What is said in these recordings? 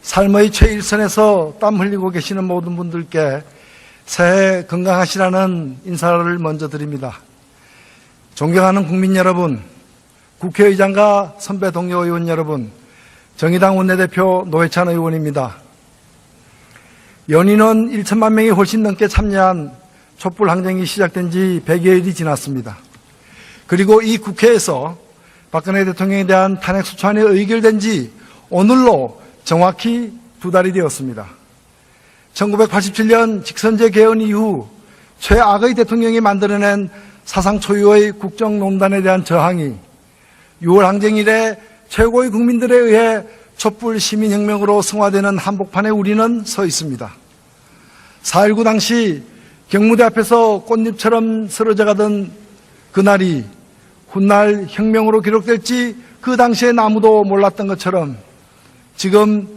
삶의 최일선에서 땀 흘리고 계시는 모든 분들께 새해 건강하시라는 인사를 먼저 드립니다. 존경하는 국민 여러분, 국회의장과 선배 동료 의원 여러분, 정의당 원내대표 노회찬 의원입니다. 연인원 1천만 명이 훨씬 넘게 참여한 촛불 항쟁이 시작된 지 100여일이 지났습니다. 그리고 이 국회에서 박근혜 대통령에 대한 탄핵 소추안이 의결된 지 오늘로 정확히 2달이 되었습니다. 1987년 직선제 개헌 이후 최악의 대통령이 만들어낸 사상 초유의 국정농단에 대한 저항이 6월 항쟁 이래 최고의 국민들에 의해 촛불 시민혁명으로 승화되는 한복판에 우리는 서 있습니다. 4.19 당시 경무대 앞에서 꽃잎처럼 쓰러져가던 그날이 훗날 혁명으로 기록될지 그 당시엔 아무도 몰랐던 것처럼 지금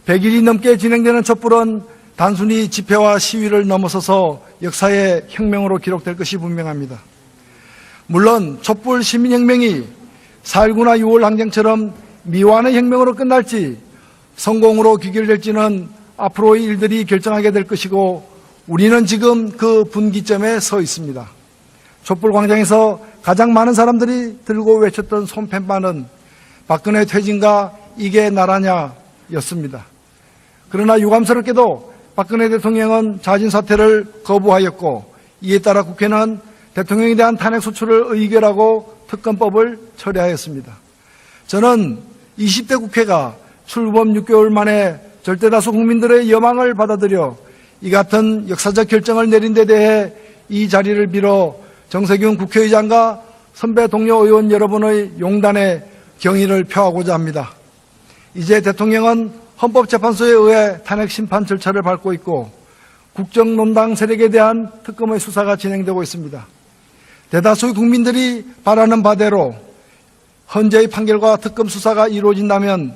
100일이 넘게 진행되는 촛불은 단순히 집회와 시위를 넘어서서 역사의 혁명으로 기록될 것이 분명합니다. 물론 촛불 시민혁명이 4.19나 6월 항쟁처럼 미완의 혁명으로 끝날지 성공으로 귀결될지는 앞으로의 일들이 결정하게 될 것이고 우리는 지금 그 분기점에 서 있습니다. 촛불 광장에서 가장 많은 사람들이 들고 외쳤던 손펜바는 박근혜 퇴진과 이게 나라냐 였습니다. 그러나 유감스럽게도 박근혜 대통령은 자진 사퇴를 거부하였고 이에 따라 국회는 대통령에 대한 탄핵 소추를 의결하고 특검법을 처리하였습니다. 저는 20대 국회가 출범 6개월 만에 절대다수 국민들의 여망을 받아들여 이 같은 역사적 결정을 내린 데 대해 이 자리를 빌어 정세균 국회의장과 선배 동료 의원 여러분의 용단에 경의를 표하고자 합니다. 이제 대통령은 헌법재판소에 의해 탄핵 심판 절차를 밟고 있고 국정농단 세력에 대한 특검의 수사가 진행되고 있습니다. 대다수의 국민들이 바라는 바대로 헌재의 판결과 특검 수사가 이루어진다면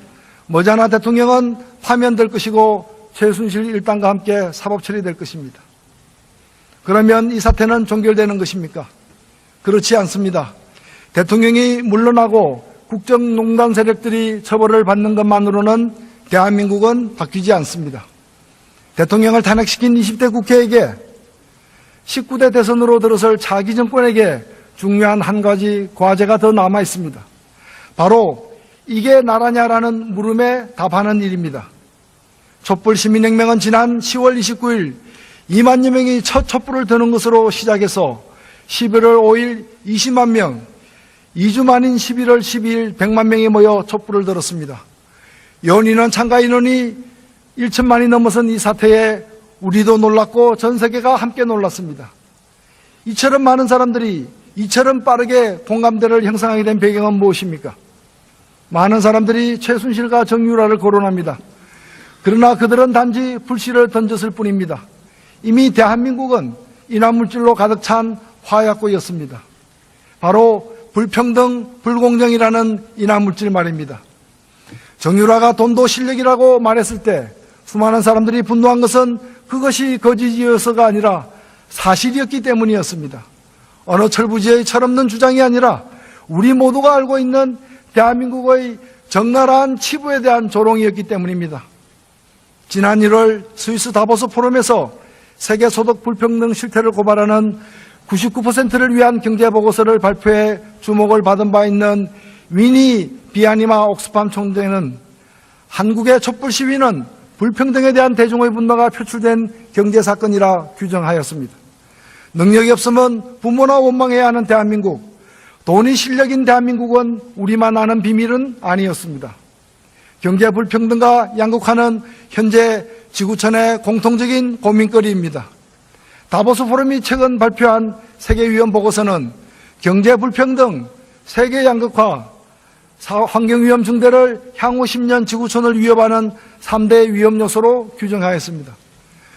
머지않아 대통령은 파면될 것이고 최순실 일당과 함께 사법 처리될 것입니다. 그러면 이 사태는 종결되는 것입니까? 그렇지 않습니다. 대통령이 물러나고 국정농단 세력들이 처벌을 받는 것만으로는 대한민국은 바뀌지 않습니다. 대통령을 탄핵시킨 20대 국회에게 19대 대선으로 들어설 차기 정권에게 중요한 한 가지 과제가 더 남아 있습니다. 바로 이게 나라냐라는 물음에 답하는 일입니다. 촛불 시민혁명은 지난 10월 29일 2만여 명이 첫 촛불을 드는 것으로 시작해서 11월 5일 20만 명, 2주 만인 11월 12일 100만 명이 모여 촛불을 들었습니다. 연인원 참가 인원이 1천만이 넘어선 이 사태에 우리도 놀랐고 전 세계가 함께 놀랐습니다. 이처럼 많은 사람들이 이처럼 빠르게 공감대를 형성하게 된 배경은 무엇입니까? 많은 사람들이 최순실과 정유라를 거론합니다. 그러나 그들은 단지 불씨를 던졌을 뿐입니다. 이미 대한민국은 인화물질로 가득 찬 화약고였습니다. 바로 불평등, 불공정이라는 인화물질 말입니다. 정유라가 돈도 실력이라고 말했을 때 수많은 사람들이 분노한 것은 그것이 거짓이어서가 아니라 사실이었기 때문이었습니다. 어느 철부지의 철없는 주장이 아니라 우리 모두가 알고 있는 대한민국의 적나라한 치부에 대한 조롱이었기 때문입니다. 지난 1월 스위스 다보스 포럼에서 세계 소득 불평등 실태를 고발하는 99%를 위한 경제보고서를 발표해 주목을 받은 바 있는 위니 비아니마 옥스팜 총재는 한국의 촛불 시위는 불평등에 대한 대중의 분노가 표출된 경제사건이라 규정하였습니다. 능력이 없으면 부모나 원망해야 하는 대한민국, 돈이 실력인 대한민국은 우리만 아는 비밀은 아니었습니다. 경제 불평등과 양극화는 현재 지구촌의 공통적인 고민거리입니다. 다보스 포럼이 최근 발표한 세계위험 보고서는 경제 불평등, 세계 양극화, 환경위험 증대를 향후 10년 지구촌을 위협하는 3대 위험 요소로 규정하였습니다.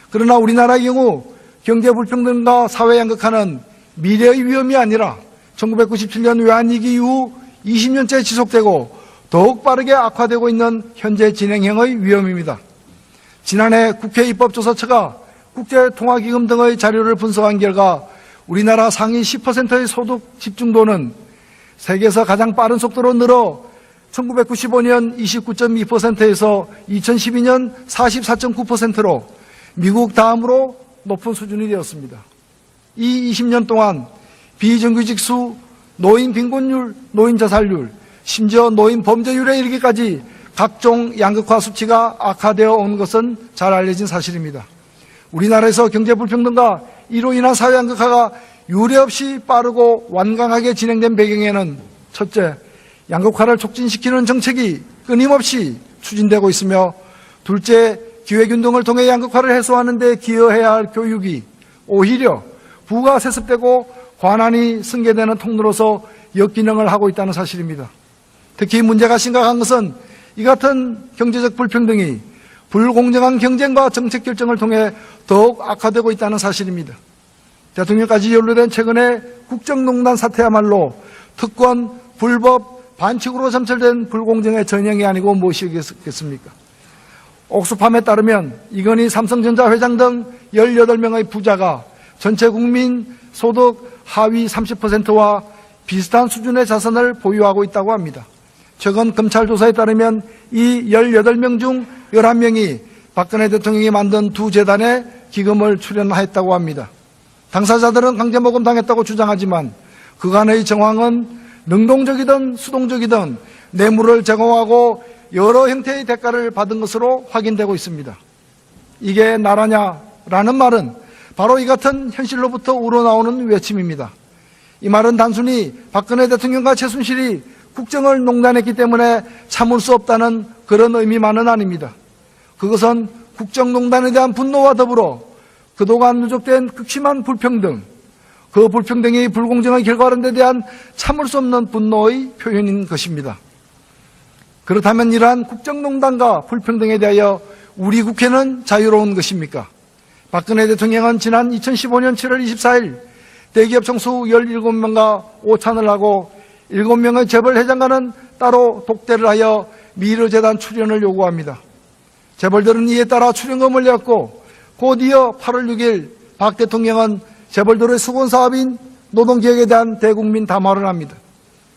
그러나 우리나라의 경우 경제 불평등과 사회 양극화는 미래의 위험이 아니라 1997년 외환위기 이후 20년째 지속되고 더욱 빠르게 악화되고 있는 현재 진행형의 위험입니다. 지난해 국회 입법조사처가 국제통화기금 등의 자료를 분석한 결과 우리나라 상위 10%의 소득 집중도는 세계에서 가장 빠른 속도로 늘어 1995년 29.2%에서 2012년 44.9%로 미국 다음으로 높은 수준이 되었습니다. 이 20년 동안 비정규직 수, 노인 빈곤율, 노인 자살률, 심지어 노인 범죄율에 이르기까지 각종 양극화 수치가 악화되어 온 것은 잘 알려진 사실입니다. 우리나라에서 경제 불평등과 이로 인한 사회 양극화가 유례없이 빠르고 완강하게 진행된 배경에는 첫째, 양극화를 촉진시키는 정책이 끊임없이 추진되고 있으며, 둘째, 기획운동을 통해 양극화를 해소하는 데 기여해야 할 교육이 오히려 부가 세습되고 관한이 승계되는 통로로서 역기능을 하고 있다는 사실입니다. 특히 문제가 심각한 것은 이 같은 경제적 불평등이 불공정한 경쟁과 정책 결정을 통해 더욱 악화되고 있다는 사실입니다. 대통령까지 연루된 최근의 국정농단 사태야말로 특권, 불법, 반칙으로 점철된 불공정의 전형이 아니고 무엇이겠습니까? 옥스팜에 따르면 이건희 삼성전자 회장 등 18명의 부자가 전체 국민 소득 하위 30%와 비슷한 수준의 자산을 보유하고 있다고 합니다. 최근 검찰 조사에 따르면 이 18명 중 11명이 박근혜 대통령이 만든 두 재단에 기금을 출연했다고 합니다. 당사자들은 강제모금 당했다고 주장하지만 그간의 정황은 능동적이든 수동적이든 뇌물을 제공하고 여러 형태의 대가를 받은 것으로 확인되고 있습니다. 이게 나라냐라는 말은 바로 이 같은 현실로부터 우러나오는 외침입니다. 이 말은 단순히 박근혜 대통령과 최순실이 국정을 농단했기 때문에 참을 수 없다는 그런 의미만은 아닙니다. 그것은 국정농단에 대한 분노와 더불어 그동안 누적된 극심한 불평등, 그 불평등이 불공정의 결과라는 데 대한 참을 수 없는 분노의 표현인 것입니다. 그렇다면 이러한 국정농단과 불평등에 대하여 우리 국회는 자유로운 것입니까? 박근혜 대통령은 지난 2015년 7월 24일 대기업 총수 17명과 오찬을 하고 7명의 재벌 회장과는 따로 독대를 하여 미르재단 출연을 요구합니다. 재벌들은 이에 따라 출연금을 내었고 곧이어 8월 6일 박 대통령은 재벌들의 수건사업인 노동개혁에 대한 대국민 담화를 합니다.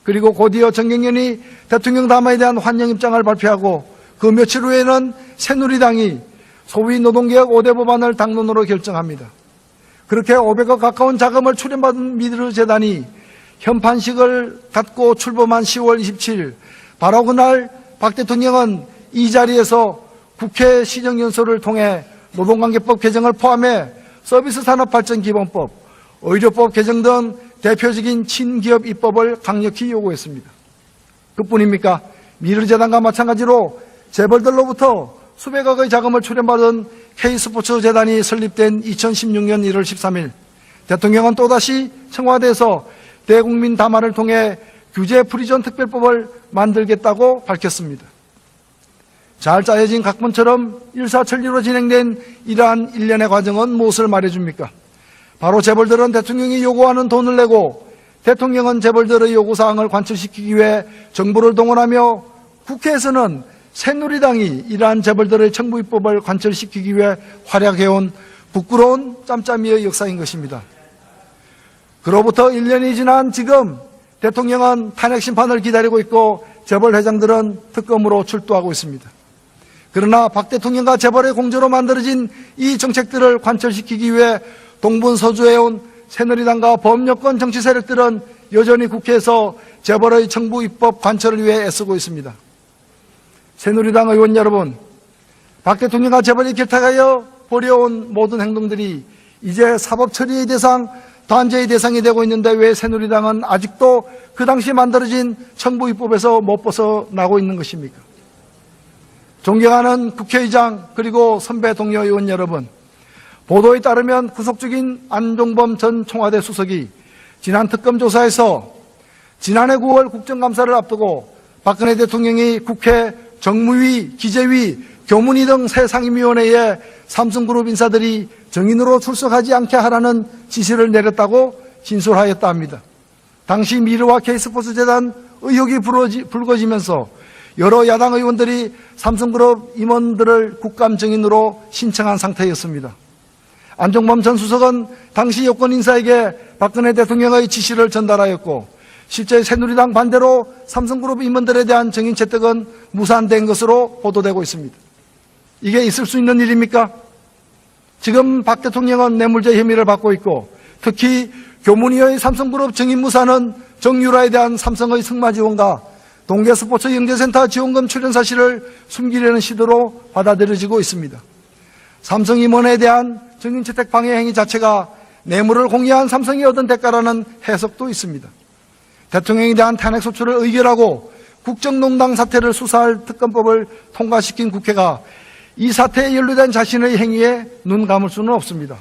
그리고 곧이어 정경련이 대통령 담화에 대한 환영 입장을 발표하고 그 며칠 후에는 새누리당이 소위 노동개혁 5대 법안을 당론으로 결정합니다. 그렇게 500억 가까운 자금을 출연받은 미르재단이 현판식을 갖고 출범한 10월 27일 바로 그날 박 대통령은 이 자리에서 국회 시정연설을 통해 노동관계법 개정을 포함해 서비스산업발전기본법, 의료법 개정 등 대표적인 친기업 입법을 강력히 요구했습니다. 그뿐입니까? 미르재단과 마찬가지로 재벌들로부터 수백억의 자금을 출연받은 K스포츠재단이 설립된 2016년 1월 13일 대통령은 또다시 청와대에서 대국민 담화를 통해 규제 프리전 특별법을 만들겠다고 밝혔습니다. 잘 짜여진 각본처럼 일사천리로 진행된 이러한 일련의 과정은 무엇을 말해줍니까? 바로 재벌들은 대통령이 요구하는 돈을 내고 대통령은 재벌들의 요구사항을 관철시키기 위해 정부를 동원하며 국회에서는 새누리당이 이러한 재벌들의 청부 입법을 관철시키기 위해 활약해온 부끄러운 짬짬이의 역사인 것입니다. 그로부터 1년이 지난 지금 대통령은 탄핵 심판을 기다리고 있고 재벌 회장들은 특검으로 출두하고 있습니다. 그러나 박 대통령과 재벌의 공조로 만들어진 이 정책들을 관철시키기 위해 동분서주해온 새누리당과 범여권 정치 세력들은 여전히 국회에서 재벌의 청부 입법 관철을 위해 애쓰고 있습니다. 새누리당 의원 여러분, 박 대통령과 재벌이 결탁하여 벌여온 모든 행동들이 이제 사법 처리의 대상, 단죄의 대상이 되고 있는데 왜 새누리당은 아직도 그 당시 만들어진 청부 입법에서 못 벗어나고 있는 것입니까? 존경하는 국회의장 그리고 선배 동료 의원 여러분, 보도에 따르면 구속 중인 안종범 전 청와대 수석이 지난 특검 조사에서 지난해 9월 국정감사를 앞두고 박근혜 대통령이 국회, 정무위, 기재위, 교문위 등 새 상임위원회에 삼성그룹 인사들이 정인으로 출석하지 않게 하라는 지시를 내렸다고 진술하였다 합니다. 당시 미르와 K스포츠재단 의혹이 불거지면서 여러 야당 의원들이 삼성그룹 임원들을 국감 정인으로 신청한 상태였습니다. 안종범 전 수석은 당시 여권 인사에게 박근혜 대통령의 지시를 전달하였고 실제 새누리당 반대로 삼성그룹 임원들에 대한 증인 채택은 무산된 것으로 보도되고 있습니다. 이게 있을 수 있는 일입니까? 지금 박 대통령은 뇌물죄 혐의를 받고 있고 특히 교문위의 삼성그룹 증인 무산은 정유라에 대한 삼성의 승마 지원과 동계스포츠 영재센터 지원금 출연 사실을 숨기려는 시도로 받아들여지고 있습니다. 삼성 임원에 대한 증인 채택 방해 행위 자체가 뇌물을 공유한 삼성이 얻은 대가라는 해석도 있습니다. 대통령에 대한 탄핵 소추를 의결하고 국정농단 사태를 수사할 특검법을 통과시킨 국회가 이 사태에 연루된 자신의 행위에 눈 감을 수는 없습니다.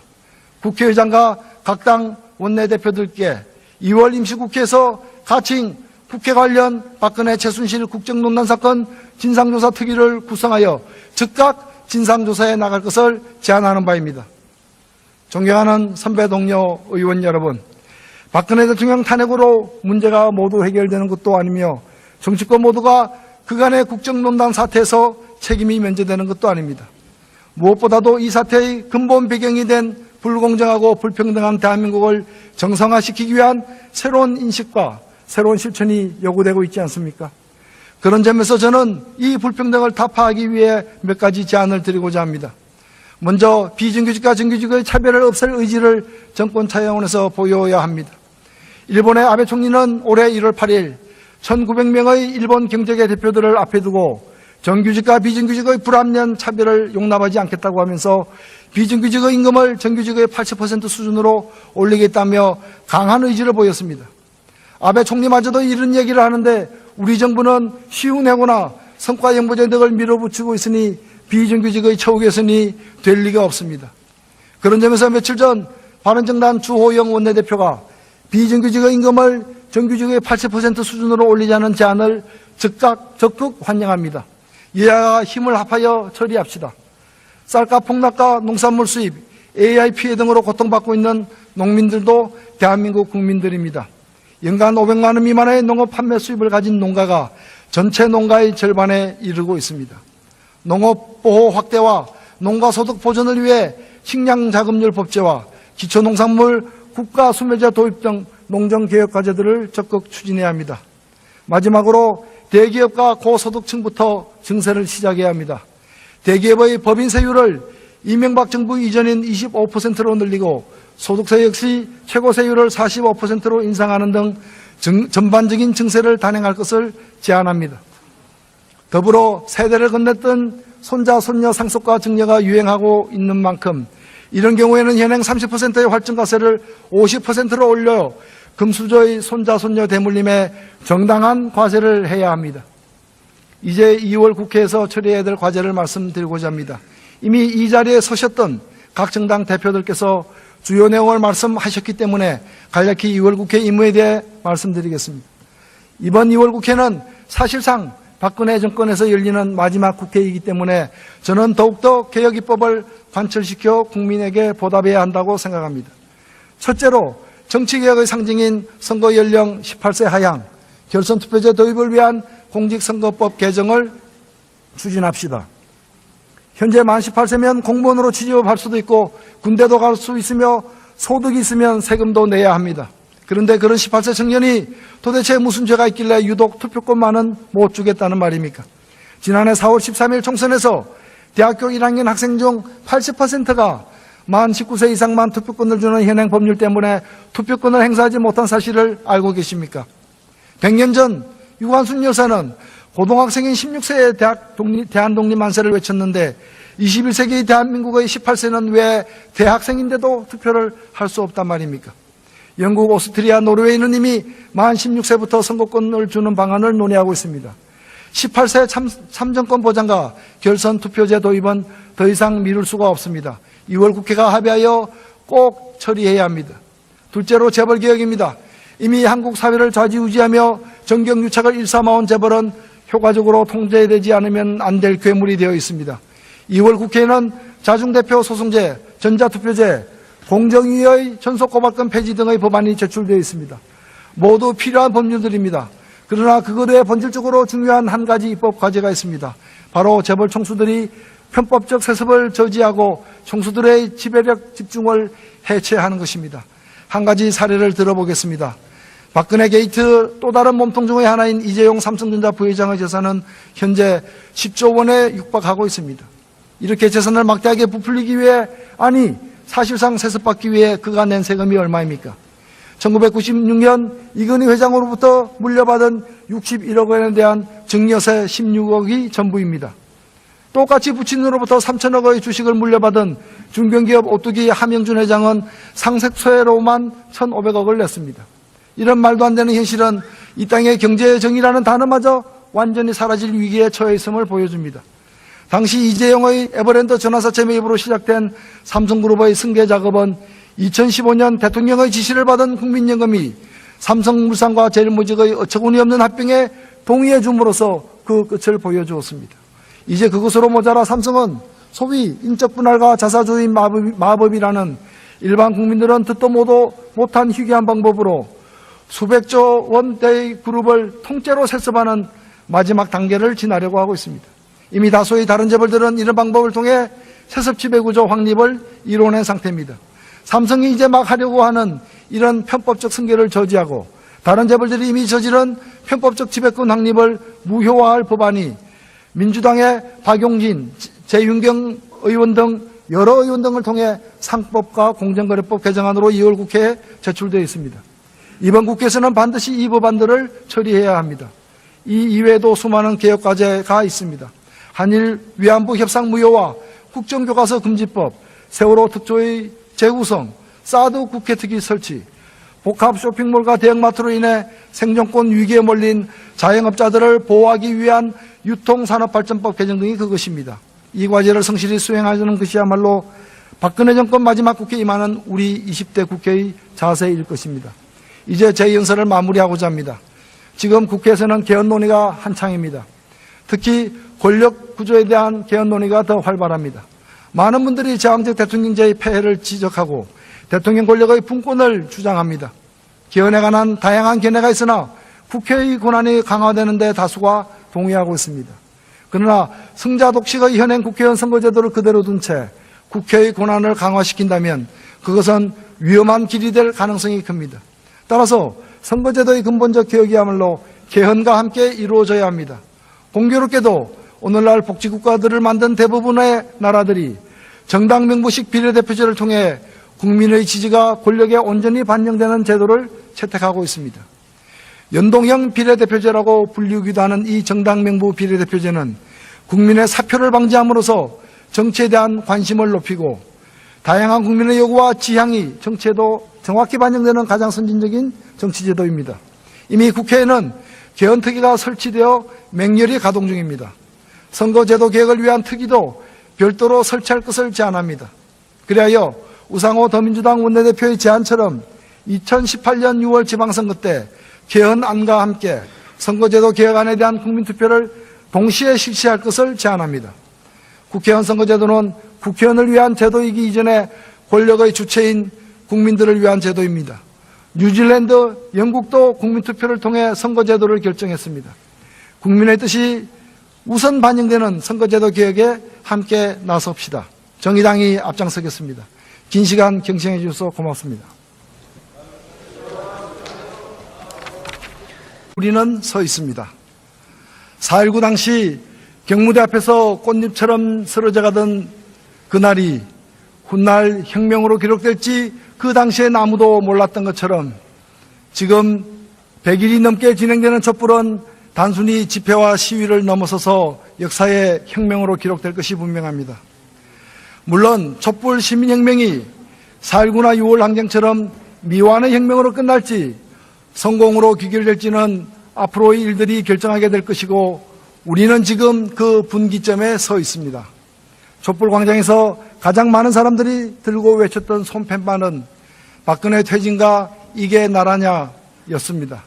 국회의장과 각 당 원내대표들께 2월 임시국회에서 가칭 국회 관련 박근혜 최순실 국정농단 사건 진상조사 특위를 구성하여 즉각 진상조사에 나갈 것을 제안하는 바입니다. 존경하는 선배 동료 의원 여러분, 박근혜 대통령 탄핵으로 문제가 모두 해결되는 것도 아니며 정치권 모두가 그간의 국정농단 사태에서 책임이 면제되는 것도 아닙니다. 무엇보다도 이 사태의 근본 배경이 된 불공정하고 불평등한 대한민국을 정상화시키기 위한 새로운 인식과 새로운 실천이 요구되고 있지 않습니까? 그런 점에서 저는 이 불평등을 타파하기 위해 몇 가지 제안을 드리고자 합니다. 먼저 비정규직과 정규직의 차별을 없앨 의지를 정권 차원에서 보여야 합니다. 일본의 아베 총리는 올해 1월 8일 1900명의 일본 경제계 대표들을 앞에 두고 정규직과 비정규직의 불합리한 차별을 용납하지 않겠다고 하면서 비정규직의 임금을 정규직의 80% 수준으로 올리겠다며 강한 의지를 보였습니다. 아베 총리마저도 이런 얘기를 하는데 우리 정부는 쉬운 해고나 성과 영부제 등을 밀어붙이고 있으니 비정규직의 처우 개선이 될 리가 없습니다. 그런 점에서 며칠 전 바른정당 주호영 원내대표가 비정규직의 임금을 정규직의 80% 수준으로 올리자는 제안을 적극 환영합니다. 여야가 힘을 합하여 처리합시다. 쌀값 폭락과 농산물 수입, AI 피해 등으로 고통받고 있는 농민들도 대한민국 국민들입니다. 연간 500만 원 미만의 농업 판매 수입을 가진 농가가 전체 농가의 절반에 이르고 있습니다. 농업보호 확대와 농가소득 보전을 위해 식량자금률 법제와 기초농산물 국가수매제 도입 등 농정개혁 과제들을 적극 추진해야 합니다. 마지막으로 대기업과 고소득층부터 증세를 시작해야 합니다. 대기업의 법인세율을 이명박 정부 이전인 25%로 늘리고 소득세 역시 최고세율을 45%로 인상하는 등 전반적인 증세를 단행할 것을 제안합니다. 더불어 세대를 건넸던 손자, 손녀 상속과 증여가 유행하고 있는 만큼 이런 경우에는 현행 30%의 활증가세를 50%로 올려 금수저의 손자, 손녀 대물림에 정당한 과세를 해야 합니다. 이제 2월 국회에서 처리해야 될 과제를 말씀드리고자 합니다. 이미 이 자리에 서셨던 각 정당 대표들께서 주요 내용을 말씀하셨기 때문에 간략히 2월 국회 임무에 대해 말씀드리겠습니다. 이번 2월 국회는 사실상 박근혜 정권에서 열리는 마지막 국회이기 때문에 저는 더욱더 개혁입법을 관철시켜 국민에게 보답해야 한다고 생각합니다. 첫째로 정치개혁의 상징인 선거연령 18세 하향, 결선투표제 도입을 위한 공직선거법 개정을 추진합시다. 현재 만 18세면 공무원으로 취업할 수도 있고 군대도 갈 수 있으며 소득이 있으면 세금도 내야 합니다. 그런데 그런 18세 청년이 도대체 무슨 죄가 있길래 유독 투표권만은 못 주겠다는 말입니까? 지난해 4월 13일 총선에서 대학교 1학년 학생 중 80%가 만 19세 이상만 투표권을 주는 현행 법률 때문에 투표권을 행사하지 못한 사실을 알고 계십니까? 100년 전 유관순 여사는 고등학생인 16세에 대한독립 만세를 외쳤는데 21세기 대한민국의 18세는 왜 대학생인데도 투표를 할 수 없단 말입니까? 영국, 오스트리아, 노르웨이는 이미 만 16세부터 선거권을 주는 방안을 논의하고 있습니다. 18세 참정권 보장과 결선 투표제 도입은 더 이상 미룰 수가 없습니다. 2월 국회가 합의하여 꼭 처리해야 합니다. 둘째로 재벌개혁입니다. 이미 한국 사회를 좌지우지하며 정경유착을 일삼아온 재벌은 효과적으로 통제되지 않으면 안 될 괴물이 되어 있습니다. 2월 국회에는 자중대표 소송제, 전자투표제, 공정위의 전속고발권 폐지 등의 법안이 제출되어 있습니다. 모두 필요한 법률들입니다. 그러나 그거에 본질적으로 중요한 한 가지 입법 과제가 있습니다. 바로 재벌 총수들이 편법적 세습을 저지하고 총수들의 지배력 집중을 해체하는 것입니다. 한 가지 사례를 들어보겠습니다. 박근혜 게이트 또 다른 몸통 중의 하나인 이재용 삼성전자 부회장의 재산은 현재 10조 원에 육박하고 있습니다. 이렇게 재산을 막대하게 부풀리기 위해, 아니 사실상 세습받기 위해 그가 낸 세금이 얼마입니까? 1996년 이건희 회장으로부터 물려받은 61억 원에 대한 증여세 16억이 전부입니다. 똑같이 부친으로부터 3천억 원의 주식을 물려받은 중견기업 오뚜기 함영준 회장은 상속세로만 1,500억을 냈습니다. 이런 말도 안 되는 현실은 이 땅의 경제의 정의라는 단어마저 완전히 사라질 위기에 처해 있음을 보여줍니다. 당시 이재용의 에버랜드 전화사채 매입으로 시작된 삼성그룹의 승계 작업은 2015년 대통령의 지시를 받은 국민연금이 삼성물산과 제일모직의 어처구니 없는 합병에 동의해 줌으로써 그 끝을 보여주었습니다. 이제 그것으로 모자라 삼성은 소위 인적 분할과 자사주의 마법이라는 일반 국민들은 듣도 못한 희귀한 방법으로 수백조 원대의 그룹을 통째로 세습하는 마지막 단계를 지나려고 하고 있습니다. 이미 다수의 다른 재벌들은 이런 방법을 통해 세습 지배구조 확립을 이뤄낸 상태입니다. 삼성이 이제 막 하려고 하는 이런 편법적 승계를 저지하고 다른 재벌들이 이미 저지른 편법적 지배권 확립을 무효화할 법안이 민주당의 박용진, 재윤경 의원 등 여러 의원 등을 통해 상법과 공정거래법 개정안으로 2월 국회에 제출되어 있습니다. 이번 국회에서는 반드시 이 법안들을 처리해야 합니다. 이 이외에도 수많은 개혁 과제가 있습니다. 한일 위안부 협상 무효화, 국정교과서 금지법, 세월호 특조의 재구성, 사드 국회 특위 설치, 복합 쇼핑몰과 대형마트로 인해 생존권 위기에 몰린 자영업자들을 보호하기 위한 유통산업발전법 개정 등이 그것입니다. 이 과제를 성실히 수행하는 것이야말로 박근혜 정권 마지막 국회에 임하는 우리 20대 국회의 자세일 것입니다. 이제 제 연설을 마무리하고자 합니다. 지금 국회에서는 개헌 논의가 한창입니다. 특히 권력 구조에 대한 개헌 논의가 더 활발합니다. 많은 분들이 제왕적 대통령제의 폐해를 지적하고 대통령 권력의 분권을 주장합니다. 개헌에 관한 다양한 견해가 있으나 국회의 권한이 강화되는 데 다수가 동의하고 있습니다. 그러나 승자 독식의 현행 국회의원 선거제도를 그대로 둔 채 국회의 권한을 강화시킨다면 그것은 위험한 길이 될 가능성이 큽니다. 따라서 선거제도의 근본적 개혁이야말로 개헌과 함께 이루어져야 합니다. 공교롭게도 오늘날 복지국가들을 만든 대부분의 나라들이 정당 명부식 비례대표제를 통해 국민의 지지가 권력에 온전히 반영되는 제도를 채택하고 있습니다. 연동형 비례대표제라고 불리우기도 하는 이 정당 명부 비례대표제는 국민의 사표를 방지함으로써 정치에 대한 관심을 높이고 다양한 국민의 요구와 지향이 정치에도 정확히 반영되는 가장 선진적인 정치제도입니다. 이미 국회에는 개헌특위가 설치되어 맹렬히 가동 중입니다. 선거제도 개혁을 위한 특위도 별도로 설치할 것을 제안합니다. 그리하여 우상호 더민주당 원내대표의 제안처럼 2018년 6월 지방선거 때 개헌안과 함께 선거제도 개혁안에 대한 국민투표를 동시에 실시할 것을 제안합니다. 국회의원 선거제도는 국회의원을 위한 제도이기 이전에 권력의 주체인 국민들을 위한 제도입니다. 뉴질랜드, 영국도 국민투표를 통해 선거제도를 결정했습니다. 국민의 뜻이 우선 반영되는 선거제도 개혁에 함께 나섭시다. 정의당이 앞장서겠습니다. 긴 시간 경청해 주셔서 고맙습니다. 우리는 서 있습니다. 4.19 당시 경무대 앞에서 꽃잎처럼 쓰러져가던 그날이 훗날 혁명으로 기록될지 그 당시엔 아무도 몰랐던 것처럼 지금 100일이 넘게 진행되는 촛불은 단순히 집회와 시위를 넘어서서 역사의 혁명으로 기록될 것이 분명합니다. 물론 촛불 시민혁명이 4.19나 6월 항쟁처럼 미완의 혁명으로 끝날지 성공으로 귀결될지는 앞으로의 일들이 결정하게 될 것이고 우리는 지금 그 분기점에 서 있습니다. 촛불 광장에서 가장 많은 사람들이 들고 외쳤던 손팻말은 박근혜 퇴진과 이게 나라냐 였습니다.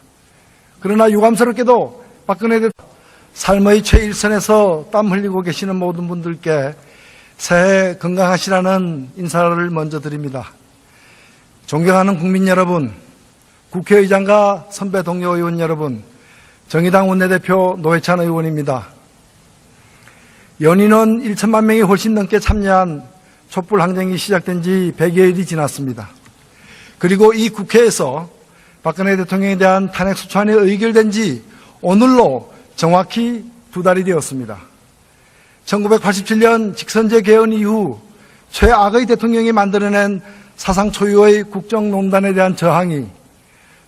그러나 유감스럽게도 박근혜 대통령 삶의 최일선에서 땀 흘리고 계시는 모든 분들께 새해 건강하시라는 인사를 먼저 드립니다. 존경하는 국민 여러분, 국회의장과 선배 동료 의원 여러분, 정의당 원내대표 노회찬 의원입니다. 연인원 1천만 명이 훨씬 넘게 참여한 촛불 항쟁이 시작된 지 100여일이 지났습니다. 그리고 이 국회에서 박근혜 대통령에 대한 탄핵소추안이 의결된 지 오늘로 정확히 2달이 되었습니다. 1987년 직선제 개헌 이후 최악의 대통령이 만들어낸 사상 초유의 국정농단에 대한 저항이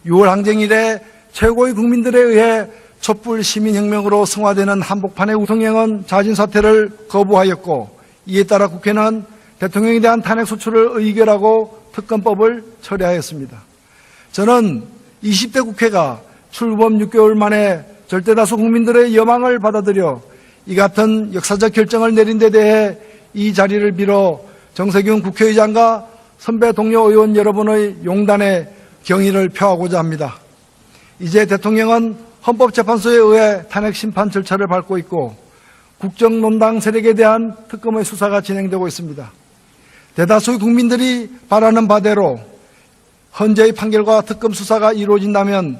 6월 항쟁 이래 최고의 국민들에 의해 촛불 시민혁명으로 승화되는 한복판의 대통령은 자진사퇴를 거부하였고, 이에 따라 국회는 대통령에 대한 탄핵소추를 의결하고 특검법을 처리하였습니다. 저는 20대 국회가 출범 6개월 만에 절대다수 국민들의 여망을 받아들여 이 같은 역사적 결정을 내린 데 대해 이 자리를 빌어 정세균 국회의장과 선배 동료 의원 여러분의 용단에 경의를 표하고자 합니다. 이제 대통령은 헌법재판소에 의해 탄핵심판 절차를 밟고 있고 국정농단 세력에 대한 특검의 수사가 진행되고 있습니다. 대다수의 국민들이 바라는 바대로 헌재의 판결과 특검 수사가 이루어진다면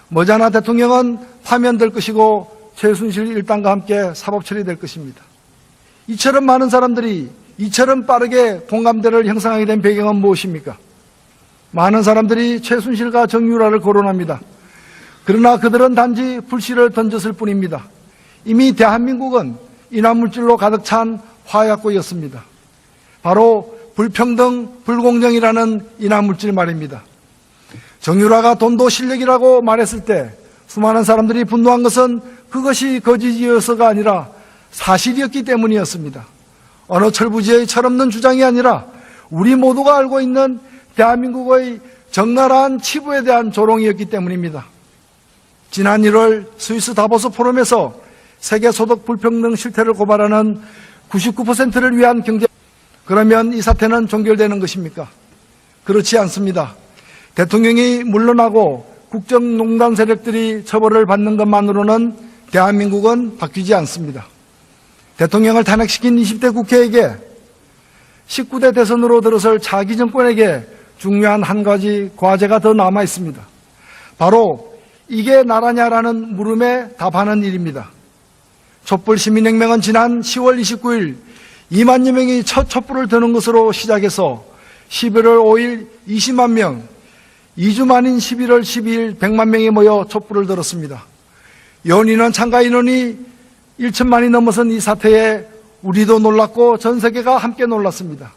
머지않아 대통령은 파면될 것이고 최순실 일당과 함께 사법 처리될 것입니다. 이처럼 많은 사람들이 이처럼 빠르게 공감대를 형성하게 된 배경은 무엇입니까? 많은 사람들이 최순실과 정유라를 거론합니다. 그러나 그들은 단지 불씨를 던졌을 뿐입니다. 이미 대한민국은 인화물질로 가득 찬 화약고였습니다. 바로 불평등, 불공정이라는 인화물질 말입니다. 정유라가 돈도 실력이라고 말했을 때 수많은 사람들이 분노한 것은 그것이 거짓이어서가 아니라 사실이었기 때문이었습니다. 어느 철부지의 철없는 주장이 아니라 우리 모두가 알고 있는 대한민국의 적나라한 치부에 대한 조롱이었기 때문입니다. 지난 1월 스위스 다보스 포럼에서 세계 소득 불평등 실태를 고발하는 99%를 위한 경제, 그러면 이 사태는 종결되는 것입니까? 그렇지 않습니다. 대통령이 물러나고 국정농단 세력들이 처벌을 받는 것만으로는 대한민국은 바뀌지 않습니다. 대통령을 탄핵시킨 20대 국회에게 19대 대선으로 들어설 차기 정권에게 중요한 한 가지 과제가 더 남아 있습니다. 바로 이게 나라냐라는 물음에 답하는 일입니다. 촛불 시민혁명은 지난 10월 29일 2만여 명이 첫 촛불을 드는 것으로 시작해서 11월 5일 20만 명, 2주 만인 11월 12일 100만 명이 모여 촛불을 들었습니다. 연인원 참가 인원이 1천만이 넘어선 이 사태에 우리도 놀랐고 전 세계가 함께 놀랐습니다.